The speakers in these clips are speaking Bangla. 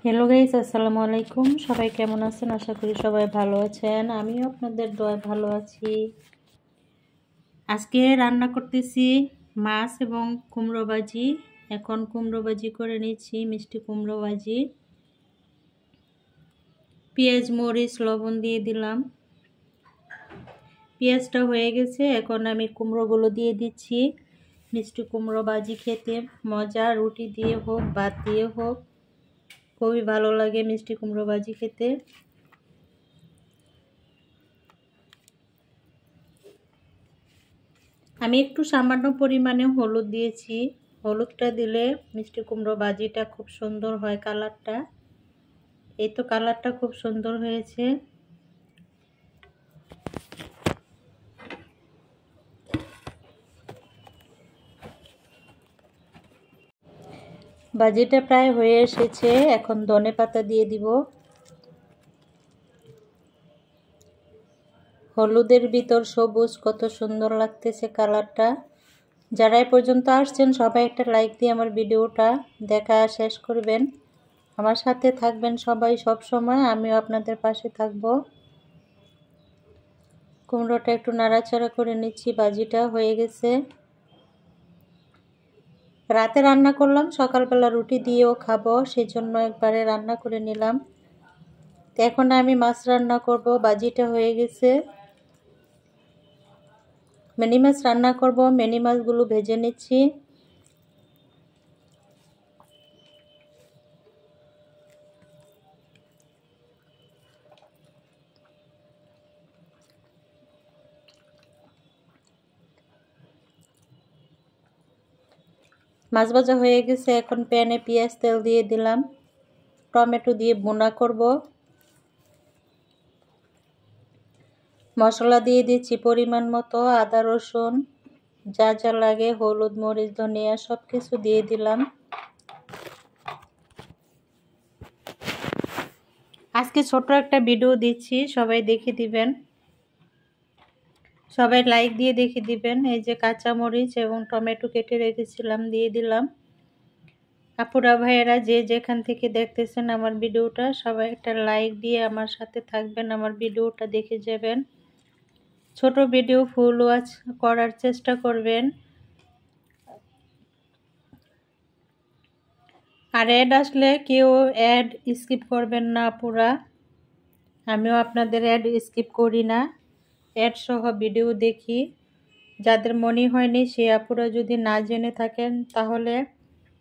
হ্যালো গাইস, আসসালামু আলাইকুম। সবাই কেমন আছেন? আশা করি সবাই ভালো আছেন। আমিও আপনাদের দোয়ায় ভালো আছি। আজকে রান্না করতেছি মাছ এবং কুমড়ো ভাজি। এখন কুমড়ো ভাজি করে নিচ্ছি, মিষ্টি কুমড়ো ভাজি। পেঁয়াজ মরিচ লবণ দিয়ে দিলাম। পেঁয়াজটা হয়ে গেছে, এখন আমি কুমড়োগুলো দিয়ে দিচ্ছি। মিষ্টি কুমড়ো ভাজি খেতে মজা, রুটি দিয়ে হোক ভাত দিয়ে হোক খুবই ভালো লাগে মিষ্টি কুমড়ো ভাজি খেতে। আমি একটু সামান্য পরিমাণে হলুদ দিয়েছি। হলুদটা দিলে মিষ্টি কুমড়ো ভাজিটা খুব সুন্দর হয় কালারটা। এই তো কালারটা খুব সুন্দর হয়েছে। ভাজিটা প্রায় হয়ে এসেছে, এখন ধনেপাতা দিয়ে দিব। হলুদের ভিতর সবুজ, কত সুন্দর লাগতেছে কালারটা। যারা এই পর্যন্ত আসছেন সবাই একটা লাইক দিয়ে আমার ভিডিওটা দেখা শেষ করবেন। আমার সাথে থাকবেন সবাই সব সময়, আমিও আপনাদের পাশে থাকব। কুমড়োটা একটু নাড়াচাড়া করে নিচ্ছি। ভাজিটা হয়ে গেছে। রাতে রান্না করলাম, সকালবেলা রুটি দিয়েও খাবো, সেই জন্য একবারে রান্না করে নিলাম। এখন আমি মাছ রান্না করব। ভাজিটা হয়ে গেছে, মিনি মাছ রান্না করব। মিনি মাছগুলো ভেজে নিচ্ছি। মাছ ভাজা হয়ে গেছে, এখন প্যানে পেঁয়াজ তেল দিয়ে দিলাম। টমেটো দিয়ে ভুনা করব। মশলা দিয়ে দিচ্ছি পরিমাণ মতো, আদা রসুন যা যা লাগে, হলুদ মরিচ ধনিয়া সব কিছু দিয়ে দিলাম। আজকে ছোট একটা ভিডিও দিচ্ছি, সবাই দেখে দিবেন, সবাই লাইক দিয়ে দেখে দিবেন। এই যে কাঁচা মরিচ এবং টমেটো কেটে রেখেছিলাম দিয়ে দিলাম। আপুরা ভাইয়েরা যে যেখান থেকে দেখতেছেন আমার ভিডিওটা, সবাই একটা লাইক দিয়ে আমার সাথে থাকবেন, আমার ভিডিওটা দেখে যাবেন। ছোট ভিডিও ফুল ওয়াচ করার চেষ্টা করবেন। আর অ্যাড আসলে কেউ অ্যাড স্কিপ করবেন না আপুরা। আমিও আপনাদের অ্যাড স্কিপ করি না, অ্যাড সহ ভিডিও দেখি। যাদের মনে হয়নি সে আপুরা যদি না জেনে থাকেন, তাহলে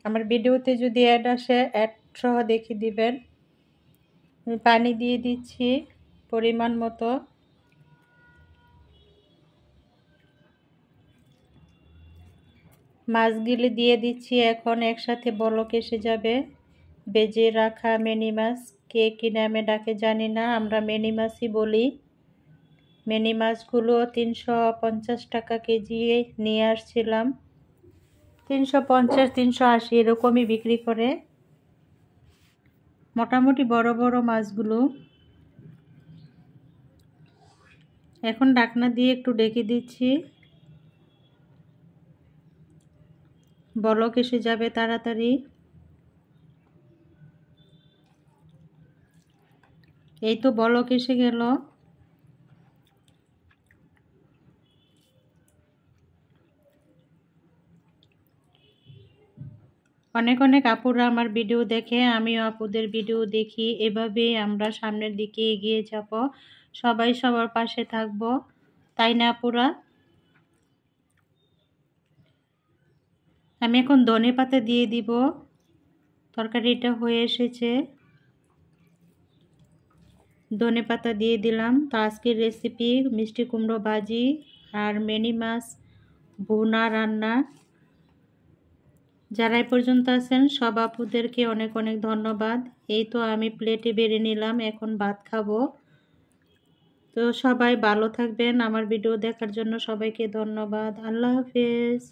আমার ভিডিওতে যদি অ্যাড আসে অ্যাড সহ দেখে দিবেন। আমি পানি দিয়ে দিচ্ছি পরিমাণ মতো। মাছগুলি দিয়ে দিচ্ছি, এখন একসাথে বলক এসে যাবে। ভেজে রাখা মিনি মাছ, কে কী নামে ডাকে জানি না, আমরা মিনি মাছই বলি। মিনি মাছগুলো 350 টাকা কেজি নিয়ে আসছিলাম। 350 380 এরকমই বিক্রি করে, মোটামুটি বড় বড় মাছগুলো। এখন ঢাকনা দিয়ে একটু ঢেকে দিচ্ছি, বলক এসে যাবে তাড়াতাড়ি। এই তো বলক এসে গেল। অনেক অনেক আপুরা আমার ভিডিও দেখে, আমিও আপুদের ভিডিও দেখি। এভাবেই আমরা সামনের দিকে এগিয়ে যাব, সবাই সবার পাশে থাকব, তাই না আপুরা? আমি এখন ধনেপাতা দিয়ে দিব। তরকারিটা হয়ে এসেছে, ধনেপাতা দিয়ে দিলাম। তো আজকের রেসিপি মিষ্টি কুমড়ো ভাজি আর মিনি মাছ ভুনা রান্না। যারা এই পর্যন্ত আছেন সব আপুদেরকে অনেক অনেক ধন্যবাদ। এই তো আমি প্লেটে বেড়ে নিলাম, এখন ভাত খাবো। তো সবাই ভালো থাকবেন, আমার ভিডিও দেখার জন্য সবাইকে ধন্যবাদ। আল্লাহ হাফেজ।